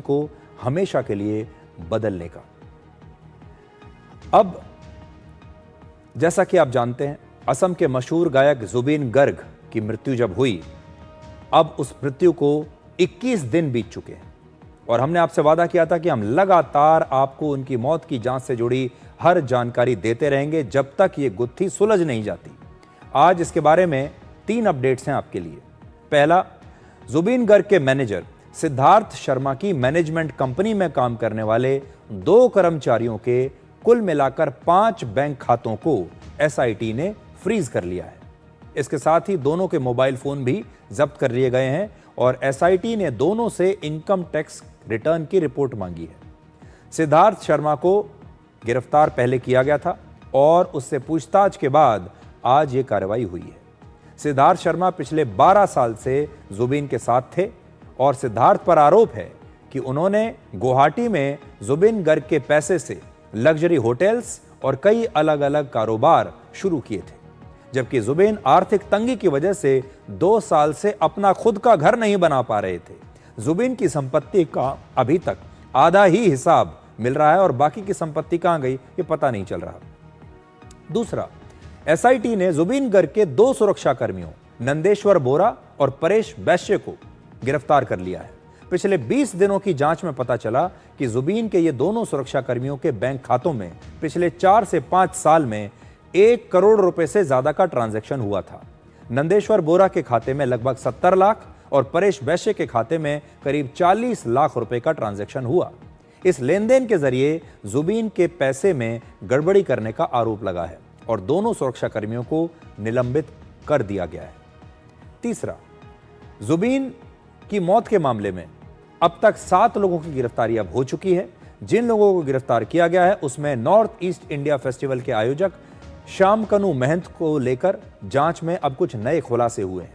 को हमेशा के लिए बदलने का। अब जैसा कि आप जानते हैं, असम के मशहूर गायक जुबीन गर्ग की मृत्यु जब हुई, अब उस मृत्यु को 21 दिन बीत चुके हैं और हमने आपसे वादा किया था कि हम लगातार आपको उनकी मौत की जांच से जुड़ी हर जानकारी देते रहेंगे जब तक ये गुत्थी सुलझ नहीं जाती। आज इसके बारे में 3 अपडेट्स हैं आपके लिए। पहला, जुबीन गर्ग के मैनेजर सिद्धार्थ शर्मा की मैनेजमेंट कंपनी में काम करने वाले 2 कर्मचारियों के कुल मिलाकर 5 बैंक खातों को एसआईटी ने फ्रीज कर लिया है। इसके साथ ही दोनों के मोबाइल फोन भी जब्त कर लिए गए हैं और एसआईटी ने दोनों से इनकम टैक्स रिटर्न की रिपोर्ट मांगी है। सिद्धार्थ शर्मा को गिरफ्तार पहले किया गया था और उससे पूछताछ के बाद आज ये कार्रवाई हुई है। सिद्धार्थ शर्मा पिछले 12 साल से जुबीन के साथ थे और सिद्धार्थ पर आरोप है कि उन्होंने गुवाहाटी में जुबीन गर्ग के पैसे से लग्जरी होटल्स और कई अलग अलग कारोबार शुरू किए थे, जबकि जुबीन आर्थिक तंगी की वजह से 2 साल से अपना खुद का घर नहीं बना पा रहे थे। जुबीन की संपत्ति का अभी तक आधा ही हिसाब मिल रहा है और बाकी की संपत्ति कहां गई ये पता नहीं चल रहा। दूसरा, एसआईटी ने जुबीन गर्ग के 2 सुरक्षा कर्मियों नंदेश्वर बोरा और परेश वैश्य को गिरफ्तार कर लिया है। पिछले 20 दिनों की जांच में पता चला कि जुबीन के ये दोनों सुरक्षा कर्मियों के बैंक खातों में पिछले 4 से 5 साल में 1 करोड़ रुपए से ज्यादा का ट्रांजैक्शन हुआ था। नंदेश्वर बोरा के खाते में लगभग 70 लाख और परेश वैश्य के खाते में करीब 40 लाख रुपए का ट्रांजैक्शन हुआ। इस लेन देन के जरिए जुबीन के पैसे में गड़बड़ी करने का आरोप लगा है और दोनों सुरक्षा कर्मियों को निलंबित कर दिया गया है। तीसरा, जुबीन की मौत के मामले में अब तक 7 लोगों की गिरफ्तारी अब हो चुकी है। जिन लोगों को गिरफ्तार किया गया है उसमें नॉर्थ ईस्ट इंडिया फेस्टिवल के आयोजक श्यामकनु महंत को लेकर जांच में अब कुछ नए खुलासे हुए हैं।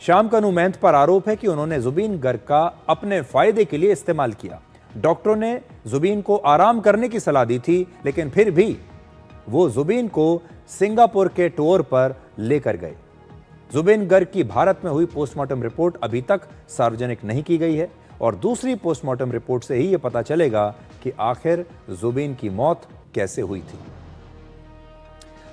श्यामकनु महंत पर आरोप है कि उन्होंने जुबीन गर्ग का अपने फायदे के लिए इस्तेमाल किया। डॉक्टरों ने जुबीन को आराम करने की सलाह दी थी, लेकिन फिर भी वो जुबीन को सिंगापुर के टूर पर लेकर गए। जुबीन गर्ग की भारत में हुई पोस्टमार्टम रिपोर्ट अभी तक सार्वजनिक नहीं की गई है और दूसरी पोस्टमार्टम रिपोर्ट से ही यह पता चलेगा कि आखिर जुबीन की मौत कैसे हुई थी।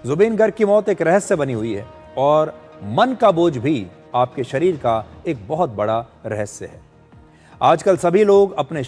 जुबीन गर्ग की मौत एक रहस्य बनी हुई है और मन का बोझ भी आपके शरीर का एक बहुत बड़ा रहस्य है। आजकल सभी लोग अपने